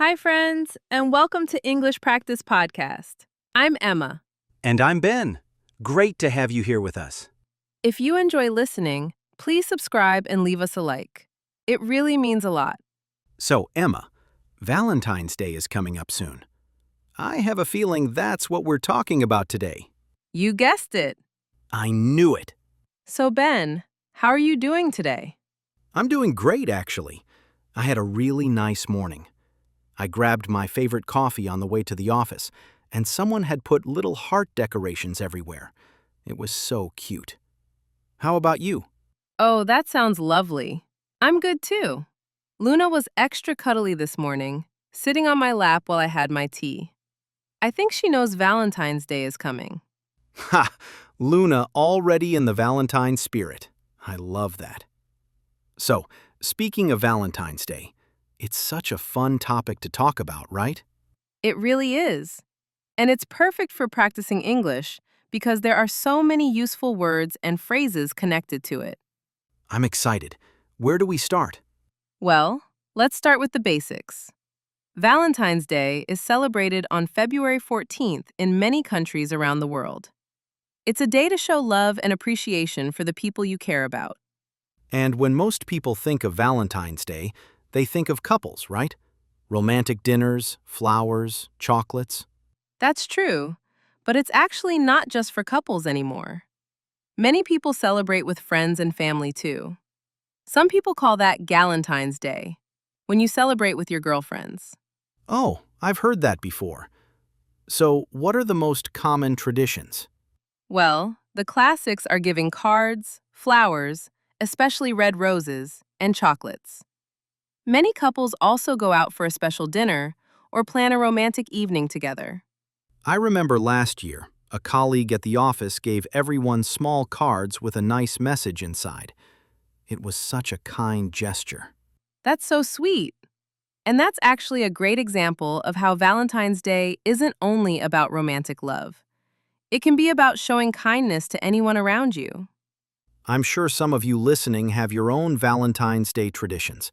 Hi, friends, and welcome to English Practice Podcast. I'm Emma. And I'm Ben. Great to have you here with us. If you enjoy listening, please subscribe and leave us a like. It really means a lot. So, Emma, Valentine's Day is coming up soon. I have a feeling that's what we're talking about today. You guessed it. I knew it. So, Ben, how are you doing today? I'm doing great, actually. I had a really nice morning. I grabbed my favorite coffee on the way to the office, and someone had put little heart decorations everywhere. It was so cute. How about you? Oh, that sounds lovely. I'm good too. Luna was extra cuddly this morning, sitting on my lap while I had my tea. I think she knows Valentine's Day is coming. Ha! Luna already in the Valentine spirit. I love that. So, speaking of Valentine's Day, it's such a fun topic to talk about, right? It really is. And it's perfect for practicing English because there are so many useful words and phrases connected to it. I'm excited. Where do we start? Well, let's start with the basics. Valentine's Day is celebrated on February 14th in many countries around the world. It's a day to show love and appreciation for the people you care about. And when most people think of Valentine's Day, they think of couples, right? Romantic dinners, flowers, chocolates. That's true, but it's actually not just for couples anymore. Many people celebrate with friends and family too. Some people call that Galentine's Day, when you celebrate with your girlfriends. Oh, I've heard that before. So, what are the most common traditions? Well, the classics are giving cards, flowers, especially red roses, and chocolates. Many couples also go out for a special dinner or plan a romantic evening together. I remember last year, a colleague at the office gave everyone small cards with a nice message inside. It was such a kind gesture. That's so sweet. And that's actually a great example of how Valentine's Day isn't only about romantic love. It can be about showing kindness to anyone around you. I'm sure some of you listening have your own Valentine's Day traditions.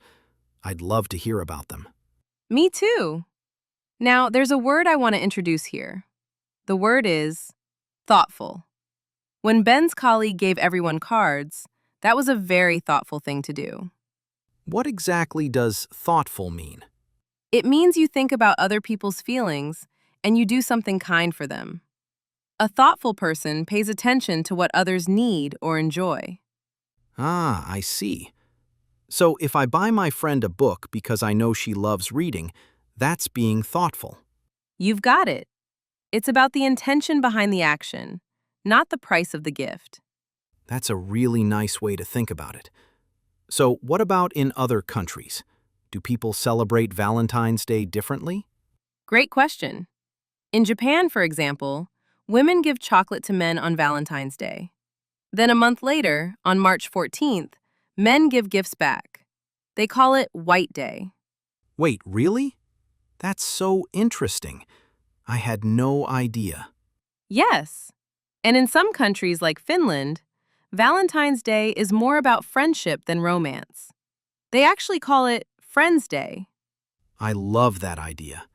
I'd love to hear about them. Me too. Now, there's a word I want to introduce here. The word is thoughtful. When Ben's colleague gave everyone cards, that was a very thoughtful thing to do. What exactly does thoughtful mean? It means you think about other people's feelings and you do something kind for them. A thoughtful person pays attention to what others need or enjoy. Ah, I see. So if I buy my friend a book because I know she loves reading, that's being thoughtful. You've got it. It's about the intention behind the action, not the price of the gift. That's a really nice way to think about it. So what about in other countries? Do people celebrate Valentine's Day differently? Great question. In Japan, for example, women give chocolate to men on Valentine's Day. Then a month later, on March 14th, men give gifts back. They call it White Day. Wait, really? That's so interesting. I had no idea. Yes. And in some countries like Finland, Valentine's Day is more about friendship than romance. They actually call it Friends Day. I love that idea.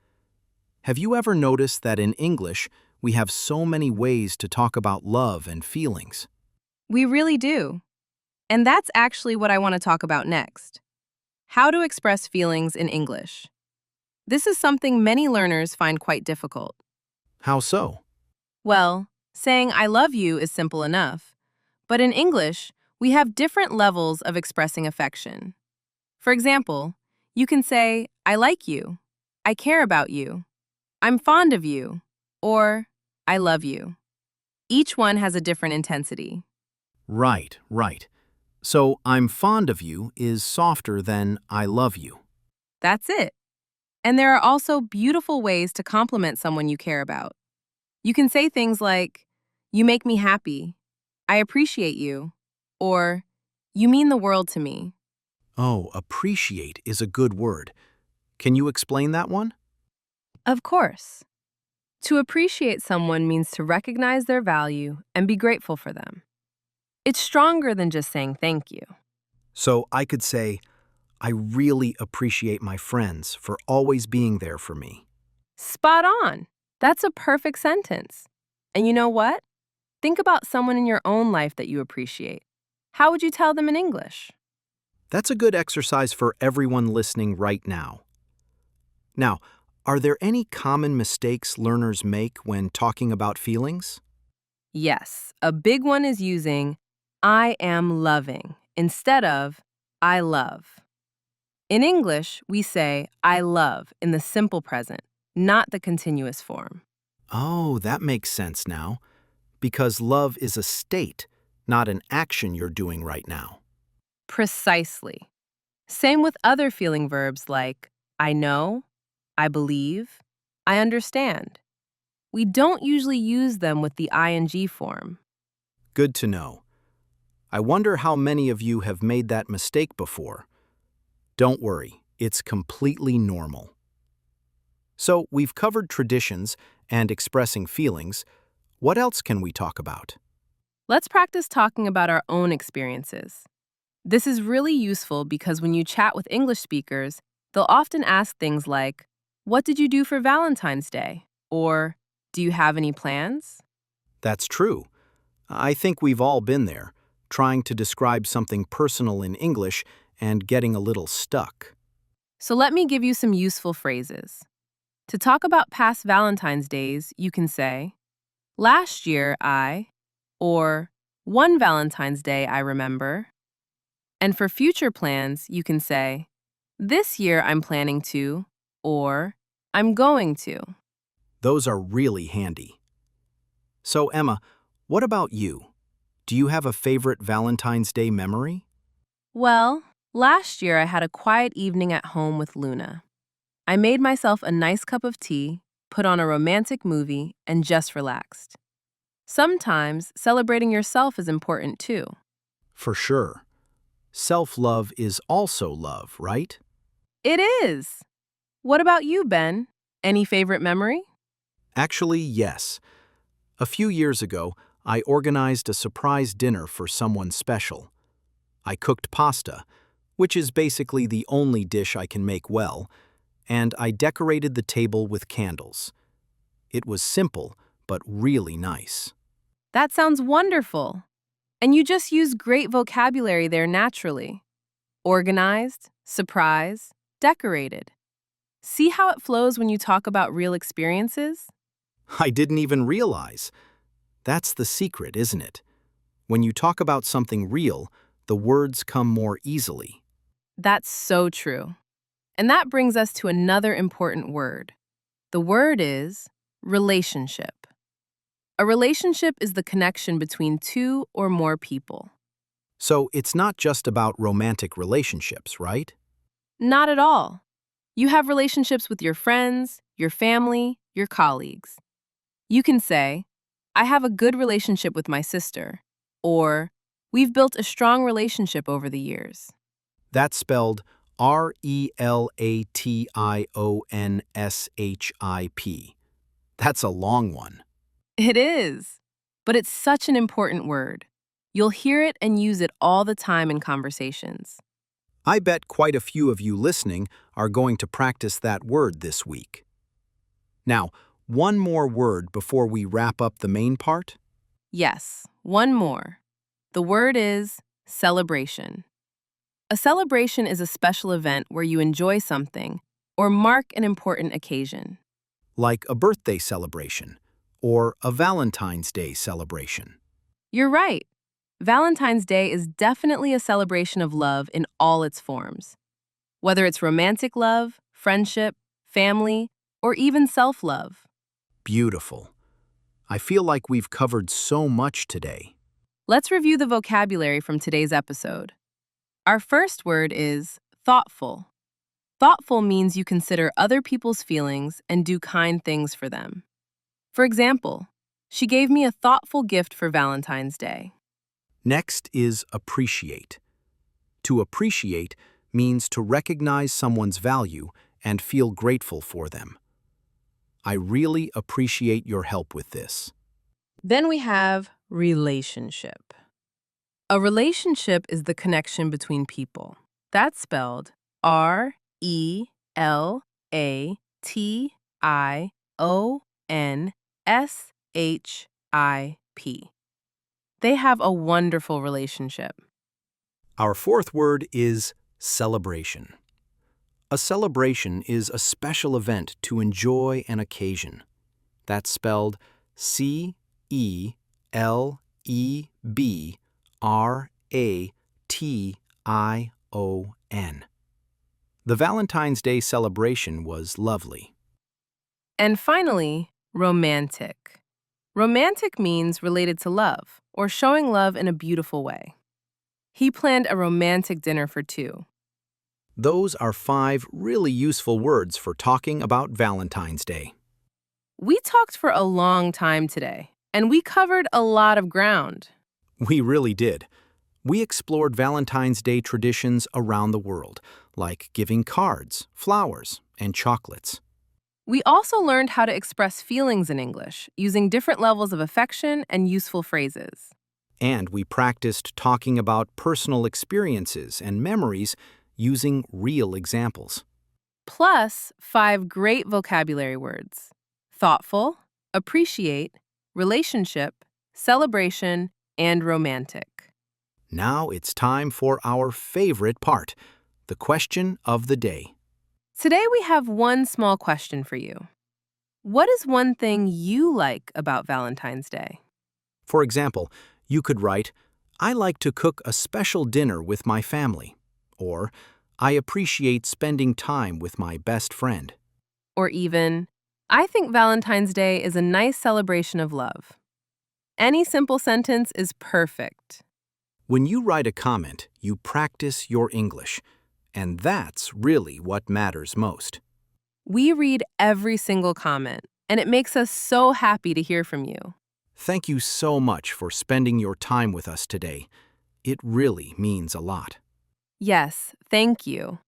Have you ever noticed that in English, we have so many ways to talk about love and feelings? We really do. And that's actually what I want to talk about next. How to express feelings in English. This is something many learners find quite difficult. How so? Well, saying I love you is simple enough. But in English, we have different levels of expressing affection. For example, you can say, I like you, I care about you, I'm fond of you, or I love you. Each one has a different intensity. Right. So, I'm fond of you is softer than I love you. That's it. And there are also beautiful ways to compliment someone you care about. You can say things like, you make me happy, I appreciate you, or you mean the world to me. Oh, appreciate is a good word. Can you explain that one? Of course. To appreciate someone means to recognize their value and be grateful for them. It's stronger than just saying thank you. So I could say, I really appreciate my friends for always being there for me. Spot on. That's a perfect sentence. And you know what? Think about someone in your own life that you appreciate. How would you tell them in English? That's a good exercise for everyone listening right now. Now, are there any common mistakes learners make when talking about feelings? Yes, a big one is using I am loving instead of I love. In English, we say I love in the simple present, not the continuous form. Oh, that makes sense now. Because love is a state, not an action you're doing right now. Precisely. Same with other feeling verbs like I know, I believe, I understand. We don't usually use them with the ing form. Good to know. I wonder how many of you have made that mistake before. Don't worry, it's completely normal. So, we've covered traditions and expressing feelings. What else can we talk about? Let's practice talking about our own experiences. This is really useful because when you chat with English speakers, they'll often ask things like, what did you do for Valentine's Day? Or, do you have any plans? That's true. I think we've all been there, trying to describe something personal in English and getting a little stuck. So let me give you some useful phrases. To talk about past Valentine's Days, you can say, last year I, or one Valentine's Day I remember. And for future plans, you can say, this year I'm planning to, or I'm going to. Those are really handy. So, Emma, what about you? Do you have a favorite Valentine's Day memory? Well, last year I had a quiet evening at home with Luna. I made myself a nice cup of tea, put on a romantic movie, and just relaxed. Sometimes celebrating yourself is important too. For sure. Self-love is also love, right? It is. What about you, Ben? Any favorite memory? Actually, yes. A few years ago, I organized a surprise dinner for someone special. I cooked pasta, which is basically the only dish I can make well, and I decorated the table with candles. It was simple, but really nice. That sounds wonderful. And you just use great vocabulary there naturally. Organized, surprise, decorated. See how it flows when you talk about real experiences? I didn't even realize. That's the secret, isn't it? When you talk about something real, the words come more easily. That's so true. And that brings us to another important word. The word is relationship. A relationship is the connection between two or more people. So it's not just about romantic relationships, right? Not at all. You have relationships with your friends, your family, your colleagues. You can say, I have a good relationship with my sister, or we've built a strong relationship over the years. That's spelled relationship. That's a long one. It is, but it's such an important word. You'll hear it and use it all the time in conversations. I bet quite a few of you listening are going to practice that word this week. Now, one more word before we wrap up the main part. Yes, one more. The word is celebration. A celebration is a special event where you enjoy something or mark an important occasion. Like a birthday celebration or a Valentine's Day celebration. You're right. Valentine's Day is definitely a celebration of love in all its forms. Whether it's romantic love, friendship, family, or even self-love. Beautiful. I feel like we've covered so much today. Let's review the vocabulary from today's episode. Our first word is thoughtful. Thoughtful means you consider other people's feelings and do kind things for them. For example, she gave me a thoughtful gift for Valentine's Day. Next is appreciate. To appreciate means to recognize someone's value and feel grateful for them. I really appreciate your help with this. Then we have relationship. A relationship is the connection between people. That's spelled Relationship. They have a wonderful relationship. Our fourth word is celebration. A celebration is a special event to enjoy an occasion. That's spelled Celebration. The Valentine's Day celebration was lovely. And finally, romantic. Romantic means related to love or showing love in a beautiful way. He planned a romantic dinner for two. Those are 5 really useful words for talking about Valentine's Day. We talked for a long time today, and we covered a lot of ground. We really did. We explored Valentine's Day traditions around the world, like giving cards, flowers, and chocolates. We also learned how to express feelings in English using different levels of affection and useful phrases. And we practiced talking about personal experiences and memories using real examples. Plus 5 great vocabulary words: thoughtful, appreciate, relationship, celebration, and romantic. Now it's time for our favorite part, the question of the day. Today we have one small question for you. What is one thing you like about Valentine's Day? For example, you could write, "I like to cook a special dinner with my family," or "I appreciate spending time with my best friend." Or even, I think Valentine's Day is a nice celebration of love. Any simple sentence is perfect. When you write a comment, you practice your English, and that's really what matters most. We read every single comment, and it makes us so happy to hear from you. Thank you so much for spending your time with us today. It really means a lot. Yes, thank you.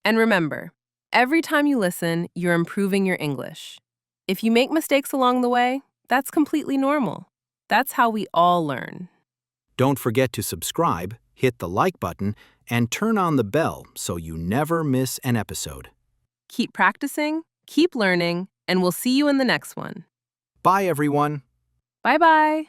And remember, every time you listen, you're improving your English. If you make mistakes along the way, that's completely normal. That's how we all learn. Don't forget to subscribe, hit the like button, and turn on the bell so you never miss an episode. Keep practicing, keep learning, and we'll see you in the next one. Bye, everyone. Bye-bye.